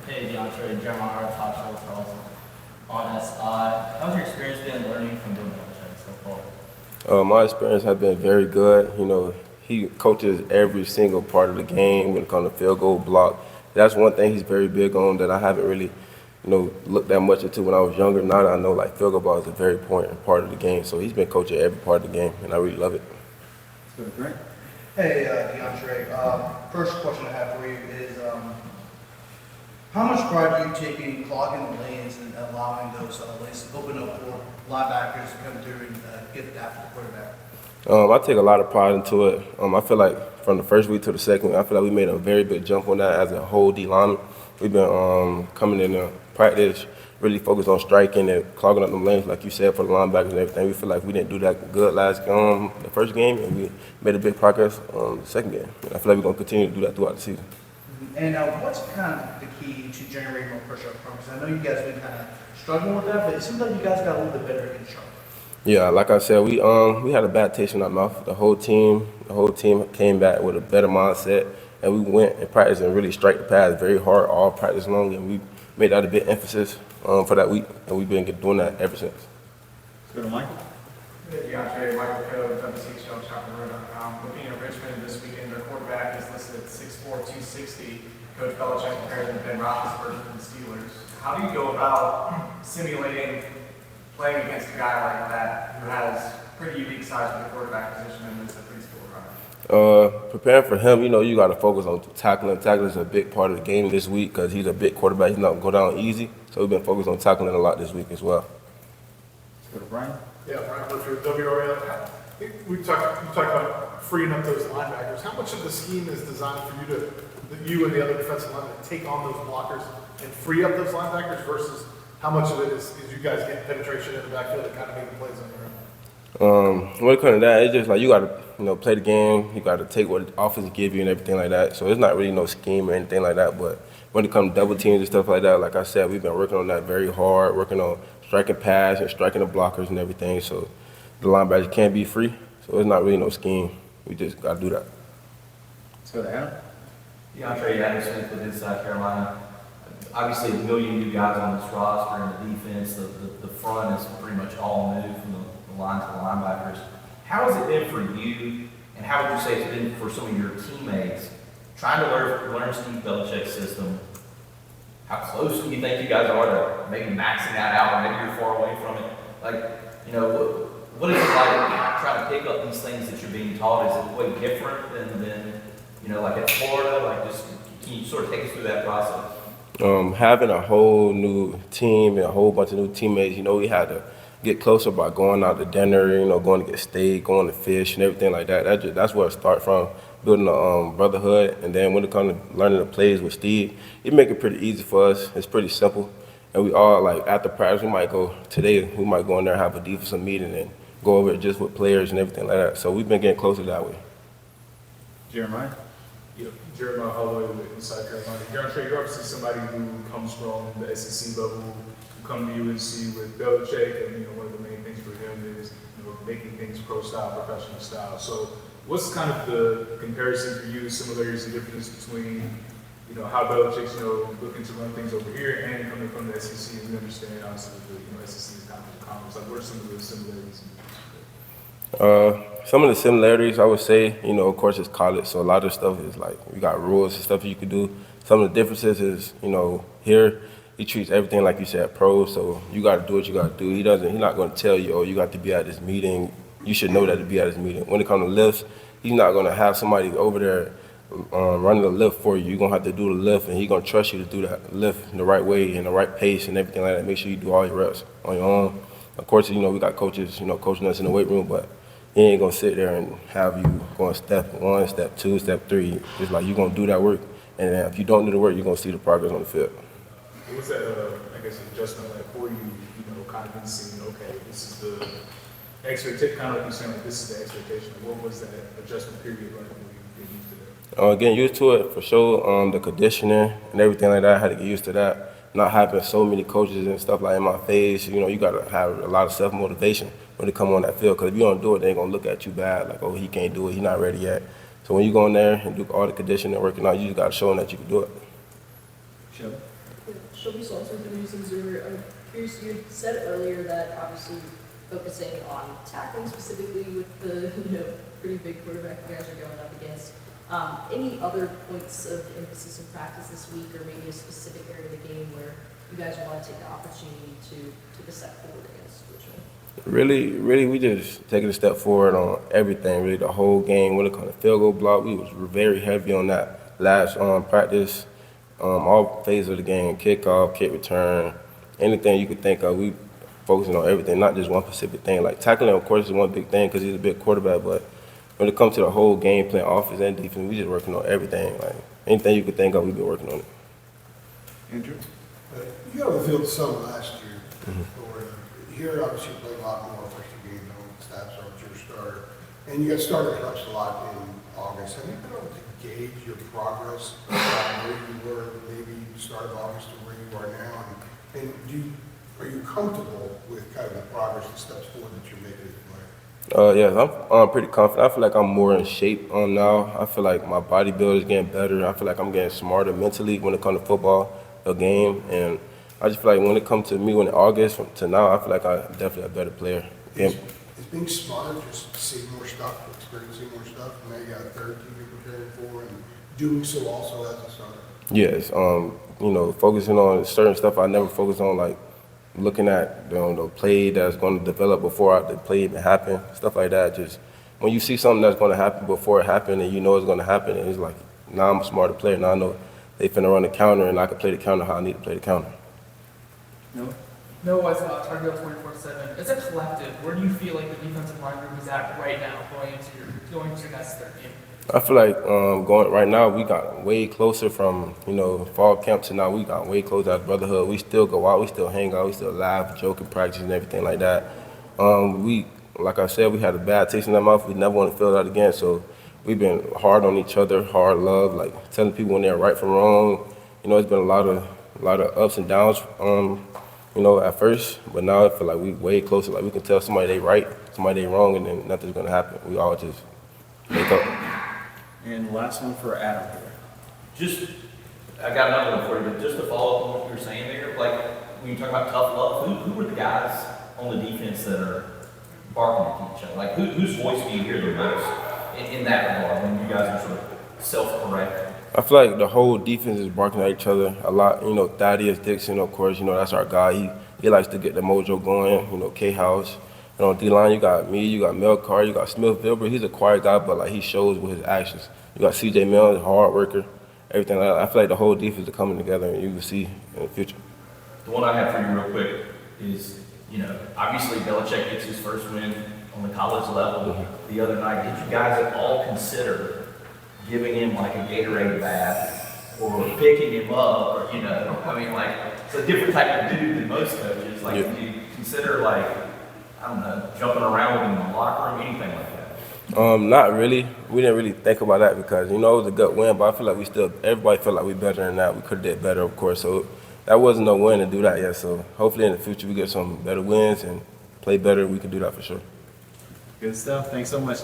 Hey, DeAndre, Jeremiah, Top Show, Charles on SI. How's your experience been learning from Bill Belichick so far? My experience has been very good. He coaches every single part of the game when it comes to field goal block. That's one thing he's very big on that I haven't really, looked that much into when I was younger. Now that I know like field goal block is a very important part of the game. So he's been coaching every part of the game, and I really love it. Let's go to Grant. Hey, DeAndre. First question I have for you is, how much pride do you take in clogging the lanes and allowing those lanes to open up for linebackers to come through and get after the quarterback? I take a lot of pride into it. I feel like from the first week to the second week, I feel like we made a very big jump on that as a whole D lineman. We've been coming in practice, really focused on striking and clogging up the lanes, like you said, for the linebackers and everything. We feel like we didn't do that good the first game, and we made a big progress the second game. And I feel like we're going to continue to do that throughout the season. And what's kind of the key to generating more pressure up front? Because I know you guys have been kind of struggling with that, but it seems like you guys got a little bit better against Charlotte. Yeah, like I said, we had a bad taste in our mouth. The whole team came back with a better mindset, and we went and practiced and really strike the pass very hard all practice long, and we made that a big emphasis for that week, and we've been doing that ever since. Let's go to Michael. Hey, DeAndre, Michael Code, WCHL.com. Looking at Richmond this weekend, their quarterback is listed at 6'4", 260. Coach Belichick compared him to Ben Roethlisberger from the Steelers. How do you go about simulating playing against a guy like that who has pretty unique size for the quarterback position and is a pretty skilled runner? Preparing for him, you got to focus on tackling. Tackling is a big part of the game this week because he's a big quarterback. He's not going to go down easy, so we've been focused on tackling a lot this week as well. Let's go to Brian. Yeah, Brian Butcher, WRL. You talked about freeing up those linebackers. How much of the scheme is designed for you and the other defensive linemen to take on those blockers and free up those linebackers versus how much of it is you guys getting penetration in the backfield and kind of making plays on your own? When it comes to that, it's just like you got to play the game. You got to take what the offense give you and everything like that. So it's not really no scheme or anything like that. But when it comes to double teams and stuff like that, like I said, we've been working on that very hard, working on striking pass and striking the blockers and everything. So the linebackers can't be free. So it's not really no scheme. We just got to do that. Let's go to Adam. DeAndre Smith with Inside Carolina. Obviously, a million new guys on this roster and the defense. The front is pretty much all new from the line to the linebackers. How has it been for you, and how would you say it's been for some of your teammates trying to learn Steve Belichick's system? How close do you think you guys are to maybe maxing that out, or maybe you're far away from it? What is it like trying to pick up these things that you're being taught? Is it way different than like at Florida? Can you sort of take us through that process? Having a whole new team and a whole bunch of new teammates, we had to get closer by going out to dinner, going to get steak, going to fish and everything like that. That's where it starts from, building a brotherhood. And then when it comes to learning the plays with Steve, it make it pretty easy for us. It's pretty simple. And we all, like, after practice, we might go in there, have a defensive meeting and go over it just with players and everything like that. So we've been getting closer that way. Jeremiah. Yeah, Jeremiah Holloway with Inside Carolina. DeAndre, you're obviously somebody who comes from the SEC level, who come to UNC with Belichick, and one of the main things for him is making things pro style, professional style. So, what's kind of the comparison for you, similarities and difference between how Belichick's looking to run things over here and coming from the SEC? And we understand obviously the SEC is conference. Like, what are some of the similarities and differences? Some of the similarities, I would say, of course, it's college, so a lot of stuff is like, we got rules and stuff you can do. Some of the differences is, here, he treats everything like you said, pro, so you got to do what you got to do. He's not going to tell you, you got to be at this meeting. You should know that to be at this meeting. When it comes to lifts, he's not going to have somebody over there running the lift for you. You're going to have to do the lift, and he's going to trust you to do that lift in the right way, in the right pace, and everything like that. Make sure you do all your reps on your own. Of course, we got coaches, coaching us in the weight room, but he ain't going to sit there and have you going step 1, step 2, step 3. It's like you're going to do that work, and if you don't do the work, you're going to see the progress on the field. What was that, adjustment like for you, kind of been seeing, okay, this is the expectation, kind of like you saying, like, this is the expectation. What was that adjustment period like when you get used to that? Getting used to it, for sure. The conditioning and everything like that, I had to get used to that. Not having so many coaches and stuff like in my face, you got to have a lot of self-motivation when they come on that field. Because if you don't do it, they're going to look at you bad, like, oh, he can't do it, he's not ready yet. So when you go in there and do all the conditioning and working out, you just got to show them that you can do it. Shelby? Shelby Salter with the News Observer. I'm curious, you had said earlier that obviously focusing on tackling specifically with the pretty big quarterback you guys are going up against. Any other points of emphasis in practice this week, or maybe a specific area of the game where you guys want to take the opportunity to take a step forward against Richmond? Really, we just taking a step forward on everything. Really, the whole game. When it comes to field goal block, we was very heavy on that last practice. All phases of the game: kickoff, kick return, anything you could think of. We focusing on everything, not just one specific thing. Like tackling, of course, is one big thing because he's a big quarterback. But when it comes to the whole game, playing offense and defense, we just working on everything. Like anything you could think of, we've been working on it. Andrew? You got on the field some last year. Here, obviously, you play a lot more first game, stats are your starter. And you got started reps a lot in August. Have you been able to gauge your progress from where you were maybe start of August to where you are now? And are you comfortable with kind of the progress and steps forward that you're making as a player? Yes, I'm pretty confident. I feel like I'm more in shape now. I feel like my body build is getting better. I feel like I'm getting smarter mentally when it comes to football, the game, and I just feel like when it comes to me in August to now, I feel like I'm definitely a better player. Yeah. Is being smarter just seeing more stuff, experiencing more stuff, and now you got a third team you're preparing for, and doing so also as a starter? Yes, focusing on certain stuff I never focused on, like looking at the play that's going to develop before the play even happen, stuff like that. Just when you see something that's going to happen before it happened and you know it's going to happen, and it's like, now I'm a smarter player. Now I know they finna run the counter and I can play the counter how I need to play the counter. No? No, as Target 24/7. As a collective, where do you feel like the defensive line group is at right now, going into your next third game? I feel like going right now, we got way closer from fall camp to now. We got way closer as brotherhood. We still go out, we still hang out, we still laugh, joke, and practice and everything like that. Like I said, we had a bad taste in our mouth. We never want to feel that again. So we've been hard on each other, hard love, like telling people when they're right from wrong. It's been a lot of ups and downs. At first, but now I feel like we way closer. Like we can tell somebody they right, somebody they wrong, and then nothing's gonna happen. We all just make up. And the last one for Adam here. I got another one for you, but just to follow up on what you were saying there, like when you talk about tough love, who are the guys on the defense that are barking at each other? Like whose voice do you hear the most in that regard when you guys are sort of self-correcting? I feel like the whole defense is barking at each other a lot. Thaddeus Dixon, of course, that's our guy. He likes to get the mojo going. K-House. And on D-line, you got me, you got Melcar, you got Smith Vilber. He's a quiet guy, but like he shows with his actions. You got C.J. Mills, hard worker, everything like that. I feel like the whole defense is coming together, and you will see in the future. The one I have for you real quick is, obviously Belichick gets his first win on the college level the other night. Did you guys at all consider giving him like a Gatorade bath or picking him up, or it's a different type of dude than most coaches. Like, Yeah. do you consider jumping around with him in the locker room, anything like that? Not really. We didn't really think about that because it was a good win, but I feel like everybody felt like we better than that. We could have did better, of course. So that wasn't no win to do that yet. So hopefully in the future we get some better wins and play better. We can do that for sure. Good stuff. Thanks so much.